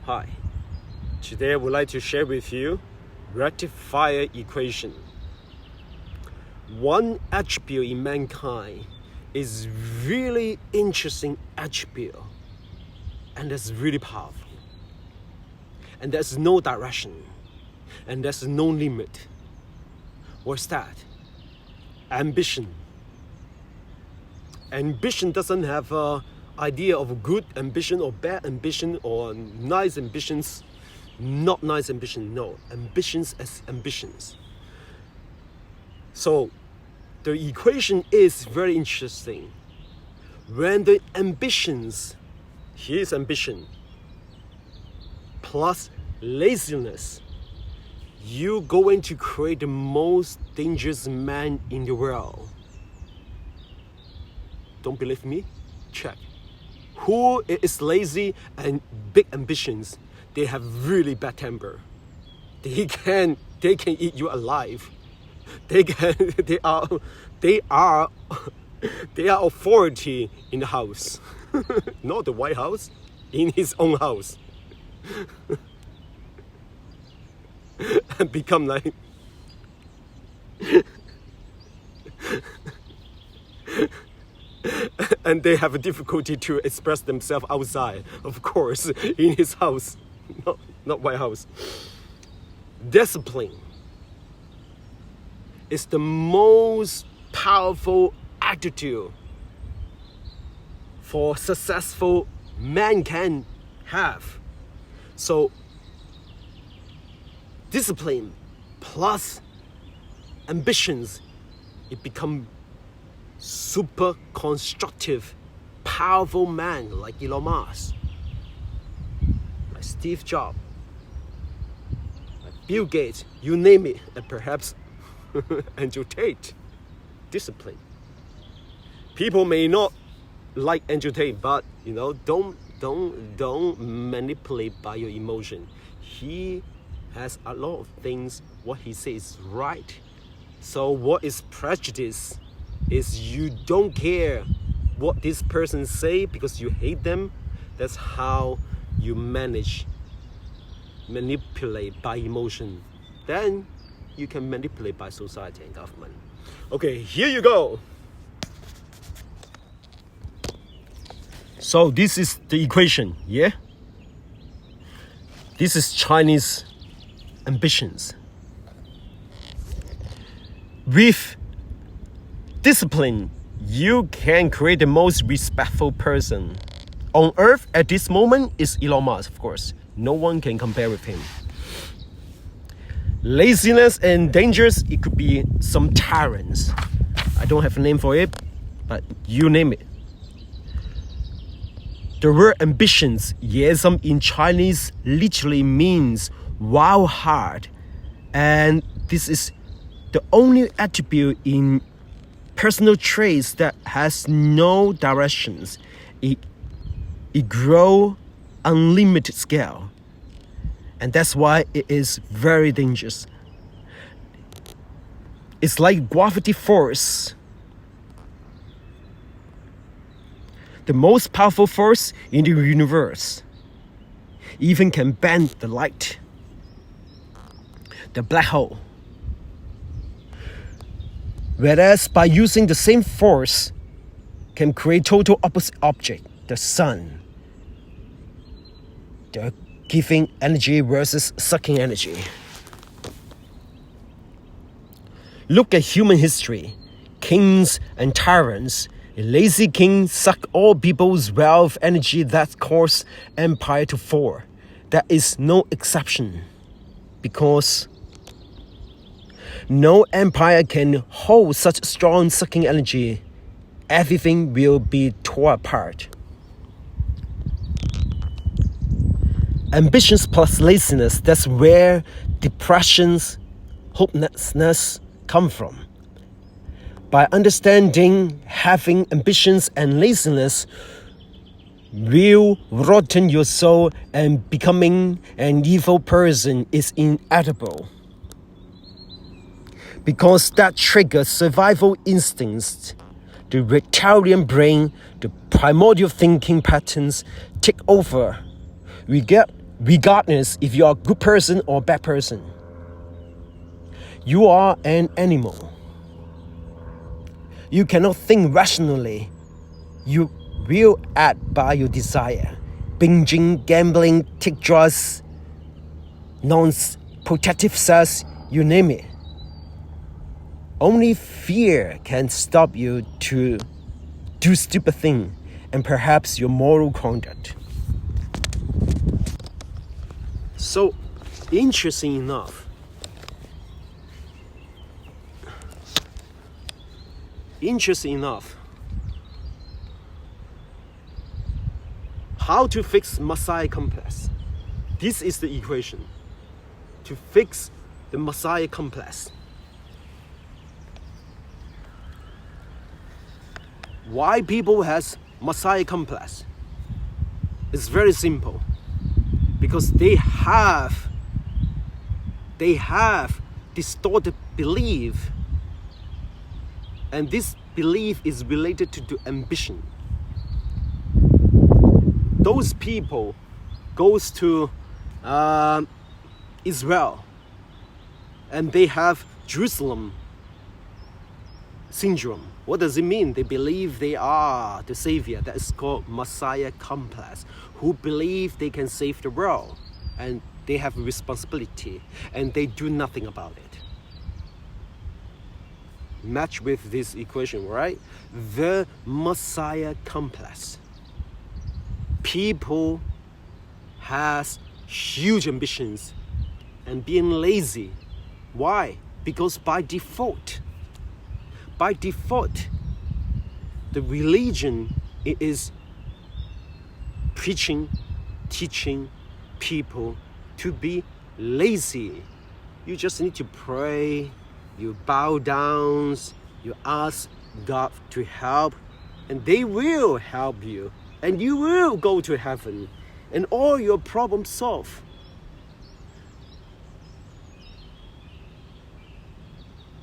Hi, today I would like to share with you rectifier equation. One attribute in mankind is really interesting attribute, and that's really powerful. And there's no direction, and there's no limit. What's that? Ambition. Ambition doesn't have a idea of good ambition or bad ambition or nice ambitions, not nice ambition. No, ambitions as ambitions. So the equation is very interesting. When the ambitions, here's ambition plus laziness, you're going to create the most dangerous man in the world. Don't believe me? Check. Who is lazy and big ambitions? They have really bad temper. They can eat you alive. They are authority in the house. Not the White House, in his own house. And become like and they have a difficulty to express themselves outside, of course, in his house, not White House. Discipline is the most powerful attitude for successful man can have. So discipline plus ambitions, it become super constructive, powerful man like Elon Musk, like Steve Jobs, like Bill Gates, you name it, and perhaps Andrew Tate. Discipline. People may not like Andrew Tate, but don't manipulate by your emotion. He has a lot of things, what he says is right. So what is prejudice is you don't care what this person say because you hate them. That's how you manipulate by emotion. Then you can manipulate by society and government. Okay, here you go. So this is the equation, yeah? This is Chinese ambitions. With discipline, you can create the most respectful person on earth at this moment is Elon Musk, of course. No one can compare with him. Laziness and dangerous, it could be some tyrants. I don't have a name for it, but you name it. The word ambitions, yesam in Chinese literally means wild heart. And this is the only attribute in personal traits that has no directions. It grow unlimited scale. And that's why it is very dangerous. It's like gravity force. The most powerful force in the universe. Even can bend the light. The black hole. Whereas by using the same force can create total opposite object, the sun. The giving energy versus sucking energy. Look at human history. Kings and tyrants. A lazy king suck all people's wealth energy that cause empire to fall. That is no exception. Because no empire can hold such strong sucking energy. Everything will be torn apart. Ambitions plus laziness, that's where depressions, hopelessness come from. By understanding having ambitions and laziness will rotten your soul, and becoming an evil person is inevitable. Because that triggers survival instincts. The reptilian brain, the primordial thinking patterns take over. We get regardless if you are a good person or a bad person. You are an animal. You cannot think rationally. You will act by your desire. Binging, gambling, take drugs, non-protective sex, you name it. Only fear can stop you to do stupid things and perhaps your moral conduct. So, interesting enough, how to fix Messiah complex? This is the equation to fix the Messiah complex. Why people has Messiah complex? It's very simple. Because they have distorted belief, and this belief is related to ambition. Those people goes to Israel, and they have Jerusalem syndrome. What does it mean? They believe they are the savior. That is called Messiah complex. Who believe they can save the world, and they have a responsibility, and they do nothing about it. Match with this equation, right? The Messiah complex. People has huge ambitions and being lazy. Why? Because by default, the religion is preaching, teaching people to be lazy. You just need to pray, you bow down, you ask God to help, and they will help you, and you will go to heaven, and all your problems solved.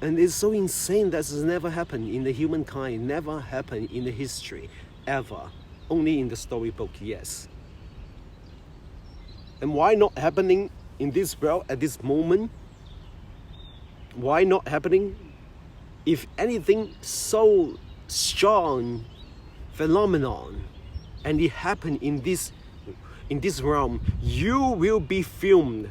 And it's so insane that it's never happened in the humankind, never happened in the history, ever. Only in the storybook, yes. And why not happening in this world at this moment? Why not happening? If anything so strong phenomenon, and it happened in this realm, you will be filmed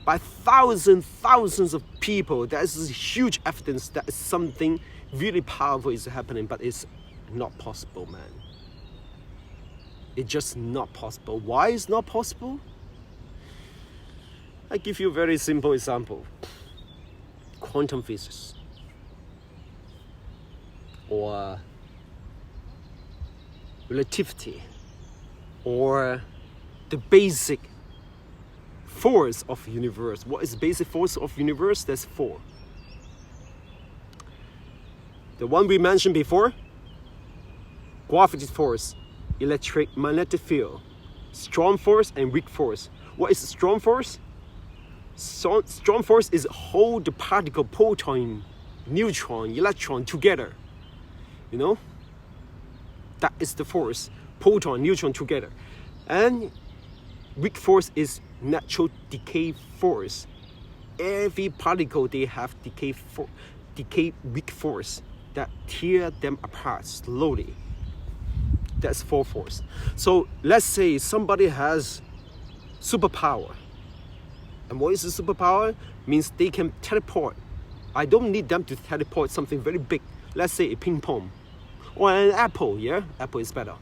by thousands of people. There is huge evidence that something really powerful is happening, but it's not possible, man. It's just not possible. Why is not possible? I give you a very simple example. Quantum physics, or relativity, or the basic force of universe. What is the basic force of universe? There's four. The one we mentioned before: gravity force, electromagnetic field, strong force, and weak force. What is strong force? Strong force is hold the particle, proton, neutron, electron together. You know? That is the force. Proton, neutron together. And weak force is natural decay force. Every particle, they have decay weak force that tear them apart slowly. That's four force. So let's say somebody has superpower. And what is a superpower? Means they can teleport. I don't need them to teleport something very big. Let's say a ping pong or an apple. Yeah, apple is better.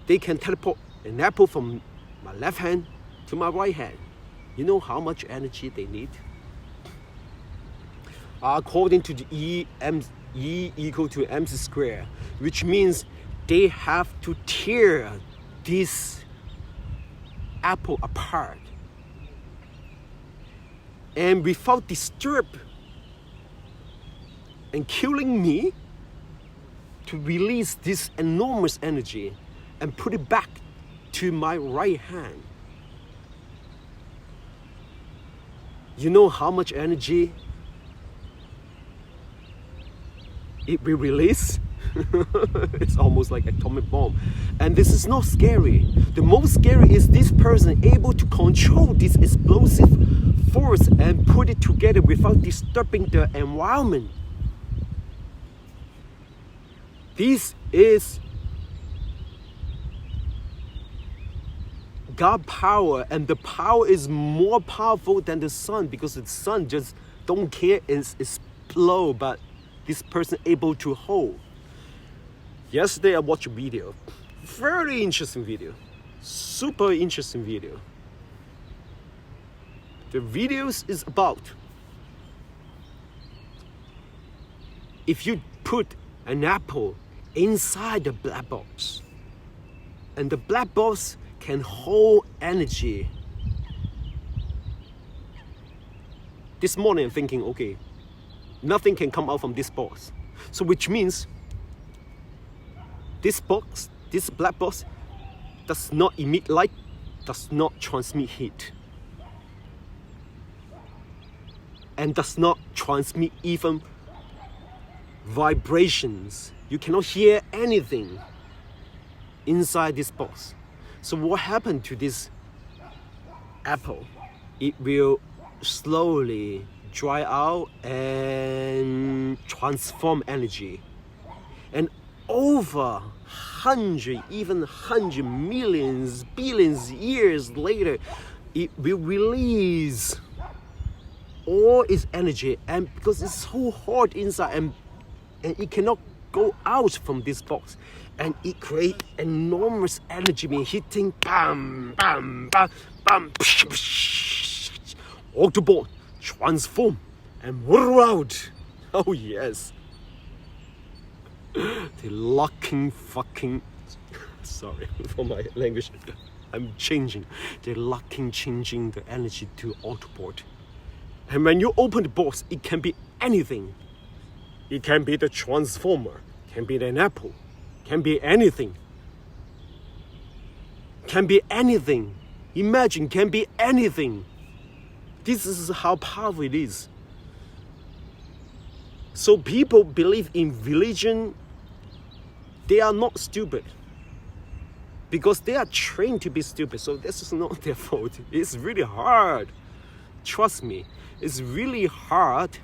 They can teleport an apple from my left hand to my right hand. You know how much energy they need? According to the E equal to mc squared, which means they have to tear this apple apart. And without disturb and killing me, to release this enormous energy and put it back to my right hand. You know how much energy it will release? It's almost like atomic bomb. And this is not scary. The most scary is this person able to control this explosive force and put it together without disturbing the environment. This is God power, and the power is more powerful than the sun, because the sun just don't care and explode, but this person able to hold. Yesterday I watched a video, very interesting video, super interesting video. The video is about, if you put an apple inside the black box, and the black box can hold energy. This morning I'm thinking, okay, nothing can come out from this box. So which means this box, this black box, does not emit light, does not transmit heat, and does not transmit even vibrations. You cannot hear anything inside this box. So what happened to this apple? It will slowly dry out and transform energy. And over 100, even 100 millions, billions years later, it will release all its energy. And because it's so hot inside, and it cannot go out from this box, and it creates enormous energy being hitting, bam, bam, bam, bam, Autobot transform and whirl out. Oh yes. The locking fucking, sorry for my language, I'm changing. They're changing the energy to Autobot. And when you open the box, it can be anything. It can be the transformer, can be an apple, can be anything. Can be anything. Imagine, can be anything. This is how powerful it is. So people believe in religion, they are not stupid, because they are trained to be stupid. So this is not their fault. It's really hard. Trust me, it's really hard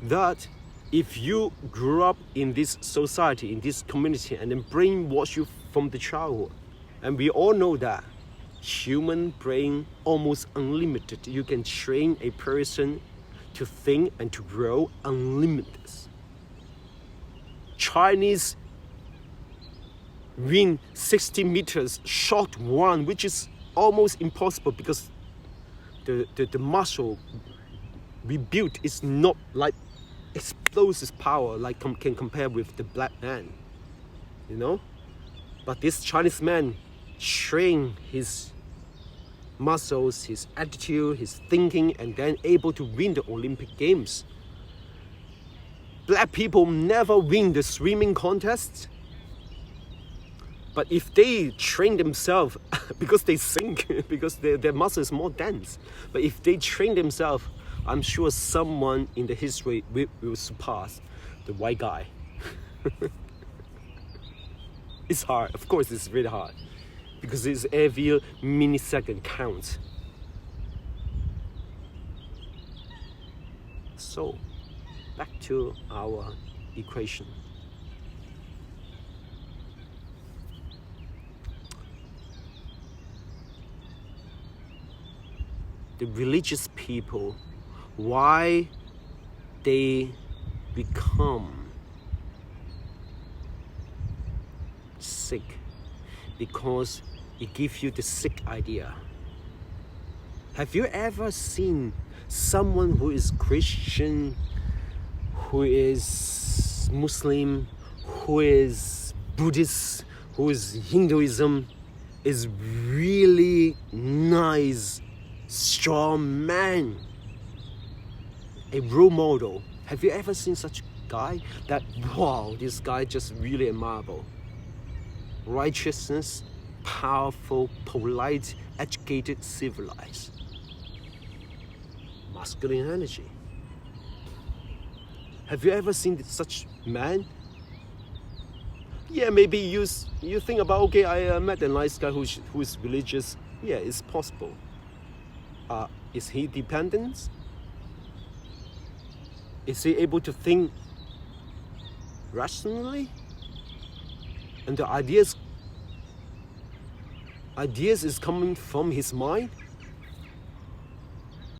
that if you grew up in this society, in this community, and then brainwash you from the childhood. And we all know that human brain almost unlimited. You can train a person to think and to grow unlimited. Chinese win 60 meters short run, which is almost impossible because the muscle we built is not like explosive power like can compare with the black man, you know. But this Chinese man train his muscles, his attitude, his thinking, and then able to win the Olympic Games. Black people never win the swimming contests, but if they train themselves, because they sink, because their muscle is more dense, but if they train themselves, I'm sure someone in the history will surpass the white guy. It's hard, of course it's really hard, because it's every millisecond counts. So, back to our equation. The religious people, why they become sick? Because it gives you the sick idea. Have you ever seen someone who is Christian, who is Muslim, who is Buddhist, who is Hinduism, is really nice, strong man, a role model? Have you ever seen such a guy that, wow, this guy just really admirable? Righteousness, powerful, polite, educated, civilized. Masculine energy. Have you ever seen such man? Yeah, maybe you think about, okay, I met a nice guy who's religious. Yeah, it's possible. Is he dependent? Is he able to think rationally? And the ideas is coming from his mind?